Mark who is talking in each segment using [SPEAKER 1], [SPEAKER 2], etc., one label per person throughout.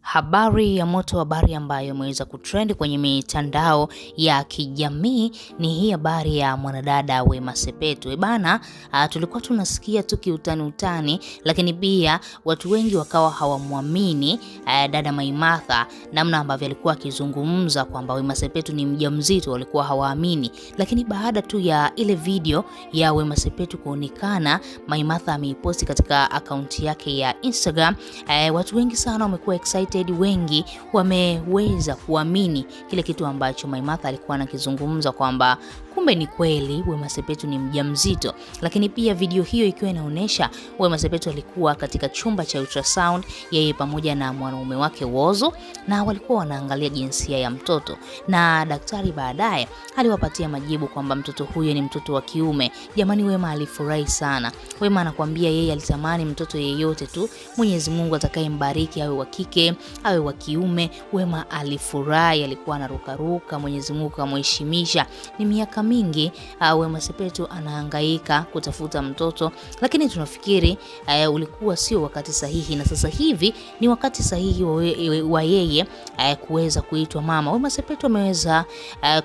[SPEAKER 1] Habari ya moto, habari ambayo imeweza kutrend kwenye mitandao ya kijamii ni hii habari ya mwanadada Wema Sepetu. Bana, tulikuwa tunasikia tu kiutani, lakini pia watu wengi wakawa hawamwamini dada Maimartha namna ambavyo alikuwa akizungumza kwamba Wema Sepetu ni mjamzito, walikuwa hawaamini. Lakini baada tu ya ile video ya Wema Sepetu kuonekana, Maimartha ameiposti katika akaunti yake ya Instagram, watu wengi sana wamekuwa excited, wengi wameweza kuamini kile kitu ambacho Maimartha alikuwa anakizungumza kwamba kumbe ni kweli Wema Sepetu ni mjamzito. Lakini pia video hiyo ikiwa inaonyesha Wema Sepetu alikuwa katika chumba cha ultrasound, yeye pamoja na mwanaume wake Whozu, na walikuwa wanaangalia jinsia ya mtoto, na daktari baadaye aliwapatia majibu kwamba mtoto huyo ni mtoto wa kiume. Jamani, Wema alifurahi sana. Wema anakuambia yeye alitamani mtoto yeyote tu Mwenyezi Mungu atakayembariki, awe wa kike awe wa kiume. Wema alifurahi, alikuwa anarukaruka, Mwenyezi Mungu kamheshimisha. Ni miaka mingi Wema Sepetu anahangaika kutafuta mtoto, lakini tunafikiri ulikuwa sio wakati sahihi, na sasa hivi ni wakati sahihi wa yeye kuweza kuitwa mama. Wema Sepetu ameweza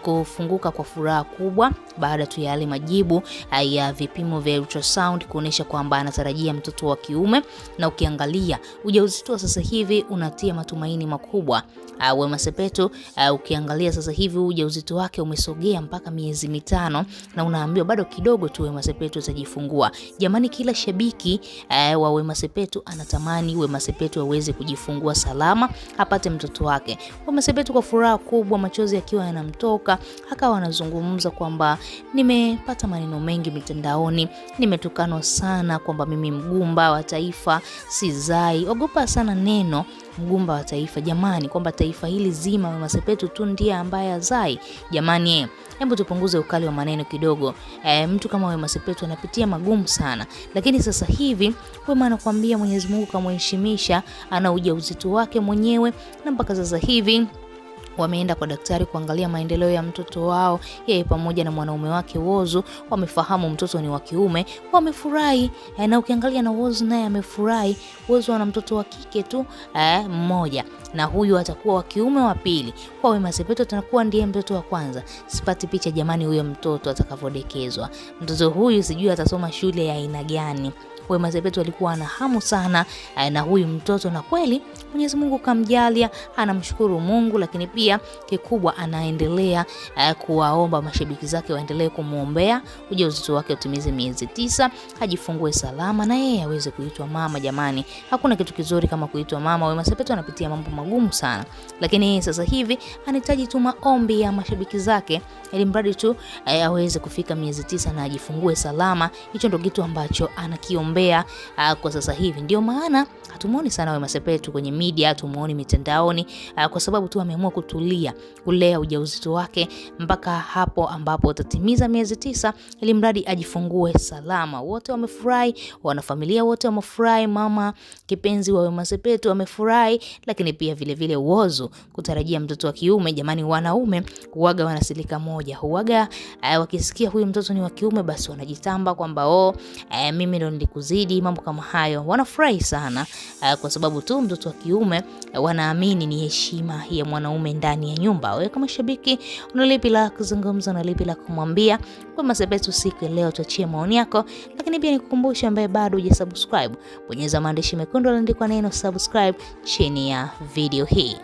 [SPEAKER 1] kufunguka kwa furaha kubwa baada tu ya yale majibu ya vipimo vya ultrasound kuonesha kwamba anatarajia mtoto wa kiume, na ukiangalia ujauzito wa sasa hivi unatia matumaini makubwa. Wema Sepetu ukiangalia sasa hivi ujauzito wake umesogea mpaka miezi 5, na unaambiwa bado kidogo tu Wema Sepetu atajifungua. Jamani, kila shabiki wa Wema Sepetu anatamani Wema Sepetu aweze kujifungua salama, apate mtoto wake. Wema Sepetu kwa furaha kubwa, machozi yakiwa yanamtoka, akawa anazungumza kwamba nimepata maneno mengi mitandaoni, nimetukanwa sana kwamba mimi mgumba wa taifa sizai. Ogopa sana neno mgumba wa taifa jamani, kwamba taifa hili zima Wema Sepetu tu ndiye ambaye azai. Jamani, hebu tupunguze ukali wa maneno kidogo. Mtu kama Wema Sepetu anapitia magumu sana, lakini sasa hivi Wema anakuambia Mwenyezi Mungu kamheshimisha, ana ujauzito wake mwenyewe, na mpaka sasa hivi wameenda kwa daktari kuangalia maendeleo ya mtoto wao. Yeye pamoja na mwanaume wake Whozu wamefahamu mtoto ni wa kiume, wamefurahi. Na ukiangalia na Whozu naye amefurahi. Whozu ana mtoto wa kike tu mmoja, na huyu atakuwa wa kiume wa pili. Kwa Wema Sepetu atakuwa ndiye mtoto wa kwanza. Sipati picha jamani huyo mtoto atakavodekezwa. Mtoto huyu sijui atasoma shule ya aina gani. Wema Sepetu alikuwa ana hamu sana na huyu mtoto, na kweli Mwenyezi Mungu kamjalia, anamshukuru Mungu. Lakini pia kikubwa anaendelea kuwaomba mashabiki zake waendelee kumuombea ujauzito wake utimize miezi 9, ajifungue salama na yeye aweze kuitwa mama. Jamani, hakuna kitu kizuri kama kuitwa mama. Wema Sepetu anapitia mambo magumu sana, lakini sasa hivi anahitaji tu maombi ya mashabiki zake, ili mradi tu aweze kufika miezi 9 na ajifungue salama. Hicho ndio kitu ambacho anakiomba kwa sasa hivi. Ndio maana hatumuoni sana Wema Sepetu kwenye media, hatumuoni mitandaoni, kwa sababu tu ameamua kutulia, kulea ujauzito wake mpaka hapo ambapo atatimiza miezi 9, ili mradi ajifungue salama. Wote wamefurahi, wanafamilia wote wamefurahi, mama kipenzi wa Wema Sepetu wamefurahi, lakini pia vile vile Whozu kutarajia mtoto wa kiume. Jamani, wanaume huaga wanasilika moja, huaga wakisikia huyu mtoto ni wa kiume basi wanajitamba kwamba mimi ndo zidi mambo kama hayo. Wanafurahi sana kwa sababu tu mtoto wa kiume, wanaamini ni heshima ya mwanaume ndani ya nyumba. Wewe kama shabiki unalipi la kuzungumza, unalipi la kumwambia Wema Sepetu siku ya leo? Tuachie maoni yako, lakini pia nikukumbusha ambaye bado hujasubscribe, bonyeza maandishi mekundu yaliyoandikwa neno subscribe chini ya video hii.